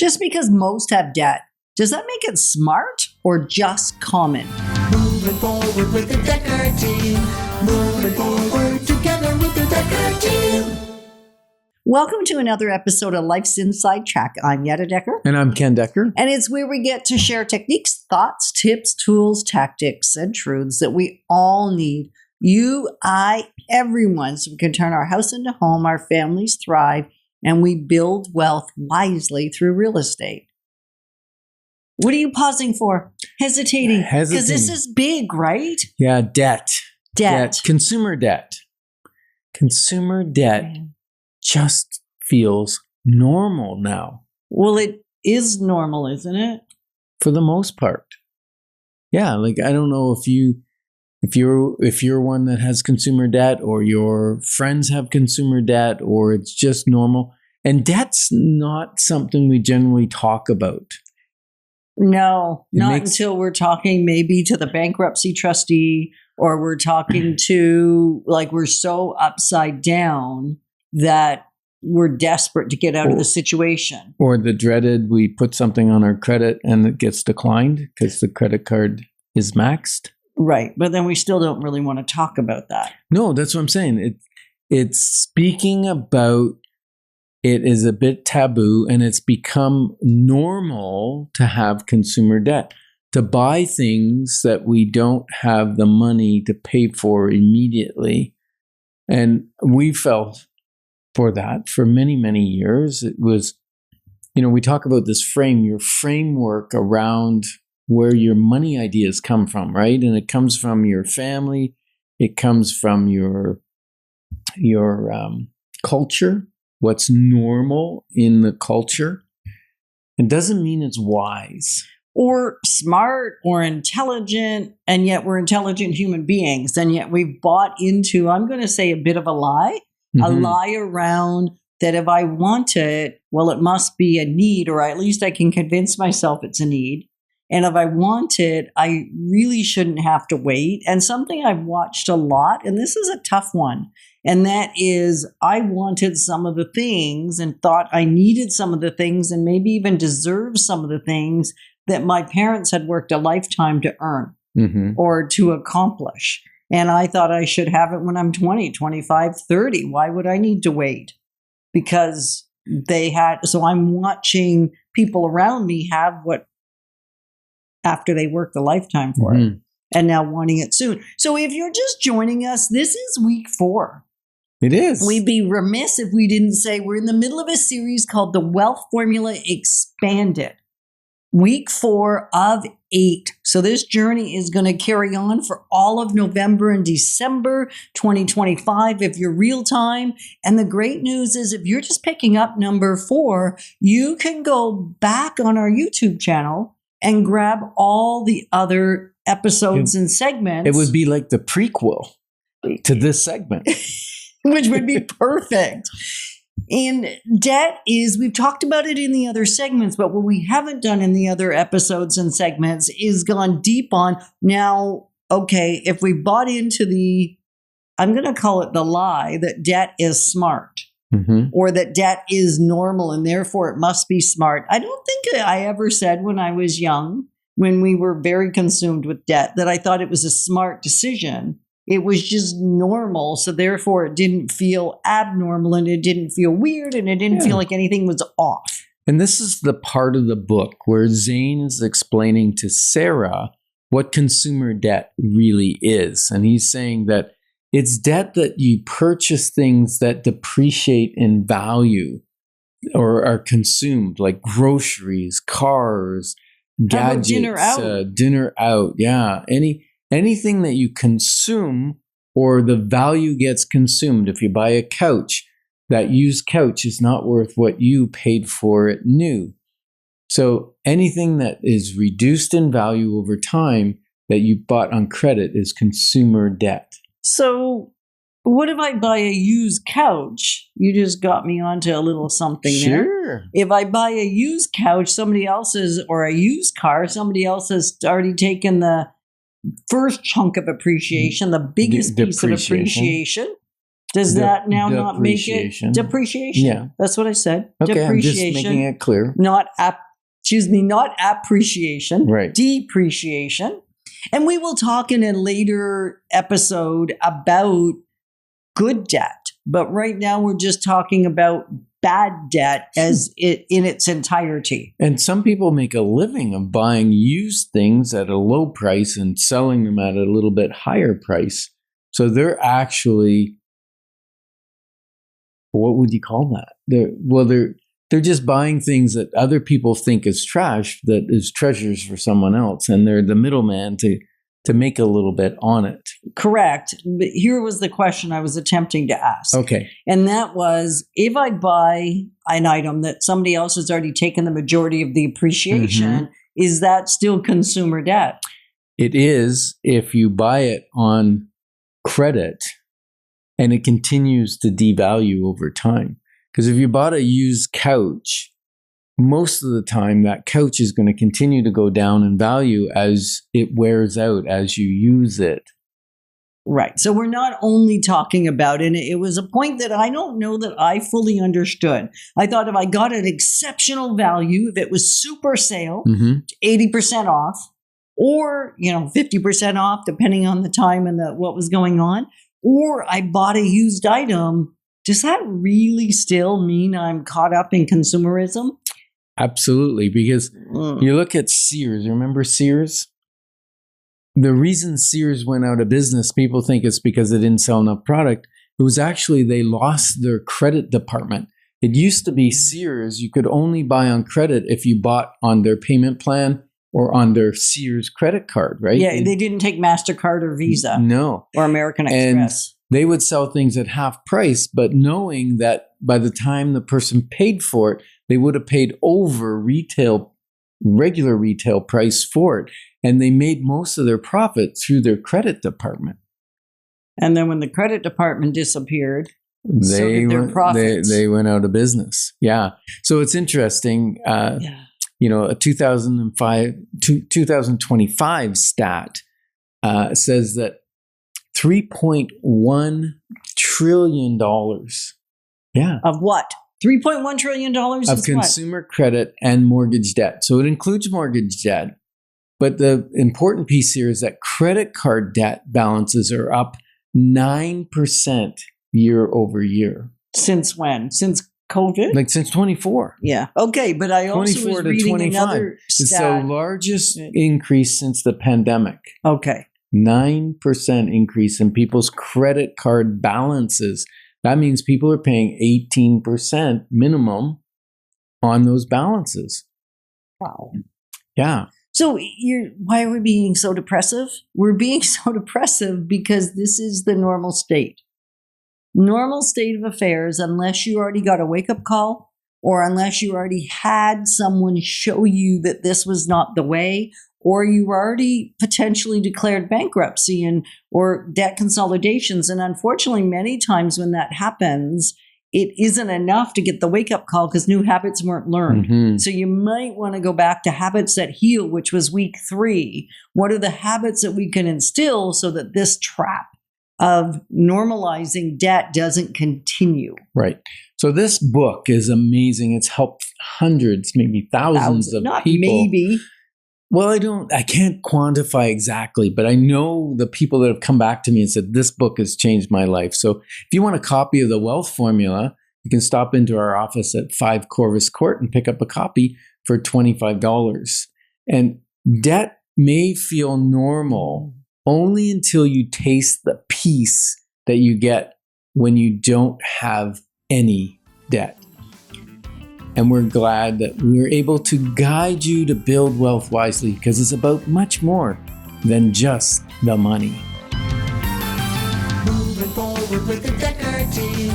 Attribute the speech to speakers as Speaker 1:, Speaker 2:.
Speaker 1: Just because most have debt, does that make it smart or just common?
Speaker 2: Moving forward with the Dekker team. Moving forward together with the Dekker team.
Speaker 1: Welcome to another episode of Life's Inside Track. I'm Yetta Dekker.
Speaker 3: And I'm Ken Dekker.
Speaker 1: And it's where we get to share techniques, thoughts, tips, tools, tactics, and truths that we all need. You, I, everyone, so we can turn our house into home, our families thrive, and we build wealth wisely through real estate. What are you pausing for? Hesitating. Because this is big, right?
Speaker 3: Yeah, debt.
Speaker 1: Consumer debt
Speaker 3: just feels normal now.
Speaker 1: Well, it is normal, isn't it?
Speaker 3: For the most part. Yeah, like I don't know if you're one that has consumer debt or your friends have consumer debt or it's just normal. And debt's not something we generally talk about.
Speaker 1: No, until we're talking maybe to the bankruptcy trustee or we're talking to, like, we're so upside down that we're desperate to get out of the situation.
Speaker 3: Or the dreaded, we put something on our credit and it gets declined because the credit card is maxed.
Speaker 1: Right. But then we still don't really want to talk about that.
Speaker 3: No, that's what I'm saying. It's speaking about it is a bit taboo and it's become normal to have consumer debt, to buy things that we don't have the money to pay for immediately. And we felt for that for many, many years. It was, we talk about this your framework around where your money ideas come from, right? And it comes from your family. It comes from your culture, what's normal in the culture. It doesn't mean it's wise.
Speaker 1: Or smart or intelligent, and yet we're intelligent human beings. And yet we've bought into, I'm going to say, a bit of a lie. A lie around that if I want it, well, it must be a need, or at least I can convince myself it's a need. And if I want it, I really shouldn't have to wait. And something I've watched a lot, and this is a tough one, and that is I wanted some of the things and thought I needed some of the things and maybe even deserved some of the things that my parents had worked a lifetime to earn or to accomplish. And I thought I should have it when I'm 20, 25, 30. Why would I need to wait? Because so I'm watching people around me have what after they worked a lifetime for it and now wanting it soon. So if you're just joining us, this is week 4.
Speaker 3: It is.
Speaker 1: We'd be remiss if we didn't say we're in the middle of a series called The Wealth Formula Expanded. Week 4 of 8. So this journey is going to carry on for all of November and December 2025 if you're real time. And the great news is if you're just picking up number 4, you can go back on our YouTube channel and grab all the other episodes and segments.
Speaker 3: It would be like the prequel to this segment.
Speaker 1: Which would be perfect. And debt is, we've talked about it in the other segments, but what we haven't done in the other episodes and segments is gone deep on, now, okay, if we bought into I'm going to call it the lie that debt is smart or that debt is normal and therefore it must be smart. I don't think I ever said when I was young, when we were very consumed with debt, that I thought it was a smart decision. It was just normal. So therefore it didn't feel abnormal and it didn't feel weird and it didn't feel like anything was off.
Speaker 3: And this is the part of the book where Zane is explaining to Sarah what consumer debt really is. And he's saying that it's debt that you purchase things that depreciate in value or are consumed, like groceries, cars, gadgets, dinner out. Yeah. Anything that you consume or the value gets consumed. If you buy a couch, that used couch is not worth what you paid for it new. So anything that is reduced in value over time that you bought on credit is consumer debt.
Speaker 1: So what if I buy a used couch? You just got me onto a little something there. If I buy a used couch, or a used car, somebody else has already taken the first chunk of appreciation, the biggest piece of appreciation. Does that now not make it depreciation?
Speaker 3: Yeah.
Speaker 1: That's what I said.
Speaker 3: Okay,
Speaker 1: Depreciation.
Speaker 3: I'm just making it clear.
Speaker 1: Not appreciation.
Speaker 3: Right.
Speaker 1: Depreciation. And we will talk in a later episode about good debt. But right now we're just talking about bad debt as it in its entirety.
Speaker 3: And some people make a living of buying used things at a low price and selling them at a little bit higher price. So they're actually, what would you call that? They're just buying things that other people think is trash that is treasures for someone else, and they're the middleman to make a little bit on it.
Speaker 1: Correct. But here was the question I was attempting to ask.
Speaker 3: Okay.
Speaker 1: And that was, if I buy an item that somebody else has already taken the majority of the appreciation, is that still consumer debt?
Speaker 3: It is if you buy it on credit and it continues to devalue over time. Because if you bought a used couch, most of the time that couch is going to continue to go down in value as it wears out, as you use it.
Speaker 1: Right. So we're not only talking about, and it was a point that I don't know that I fully understood. I thought if I got an exceptional value, if it was super sale, 80% off, or 50% off, depending on the time and what was going on, or I bought a used item, does that really still mean I'm caught up in consumerism?
Speaker 3: Absolutely, because you look at Sears. Remember Sears? The reason Sears went out of business, people think it's because they didn't sell enough product. It was actually they lost their credit department. It used to be Sears, you could only buy on credit if you bought on their payment plan or on their Sears credit card, right?
Speaker 1: Yeah, they didn't take MasterCard or Visa.
Speaker 3: No.
Speaker 1: Or American Express.
Speaker 3: They would sell things at half price, but knowing that by the time the person paid for it, they would have paid over regular retail price for it. And they made most of their profit through their credit department. And
Speaker 1: then when the credit department disappeared, so
Speaker 3: they
Speaker 1: did their profits.
Speaker 3: They went out of business. Yeah. So it's interesting. A 2025 stat says that $3.1 trillion. Yeah.
Speaker 1: Of what? $3.1 trillion
Speaker 3: of consumer credit and mortgage debt. So it includes mortgage debt. But the important piece here is that credit card debt balances are up 9% year over year.
Speaker 1: Since when? Since COVID?
Speaker 3: Like since 24.
Speaker 1: Yeah. Okay, but I also was reading another stat.
Speaker 3: It's the largest increase since the pandemic.
Speaker 1: Okay.
Speaker 3: 9% increase in people's credit card balances. That means people are paying 18% minimum on those balances.
Speaker 1: Wow.
Speaker 3: Yeah.
Speaker 1: So why are we being so depressive? We're being so depressive because this is the normal state. Normal state of affairs, unless you already got a wake-up call or unless you already had someone show you that this was not the way, or you already potentially declared bankruptcy or debt consolidations. And unfortunately, many times when that happens, it isn't enough to get the wake-up call because new habits weren't learned. So you might want to go back to habits that heal, which was week 3. What are the habits that we can instill so that this trap of normalizing debt doesn't continue?
Speaker 3: Right. So this book is amazing. It's helped hundreds, maybe thousands of
Speaker 1: not
Speaker 3: people.
Speaker 1: Maybe.
Speaker 3: Well, I can't quantify exactly, but I know the people that have come back to me and said, this book has changed my life. So if you want a copy of The Wealth Formula, you can stop into our office at 5 Corvus Court and pick up a copy for $25. And debt may feel normal only until you taste the peace that you get when you don't have any debt. And we're glad that we're able to guide you to build wealth wisely because it's about much more than just the money.
Speaker 2: Moving forward with the Dekker team.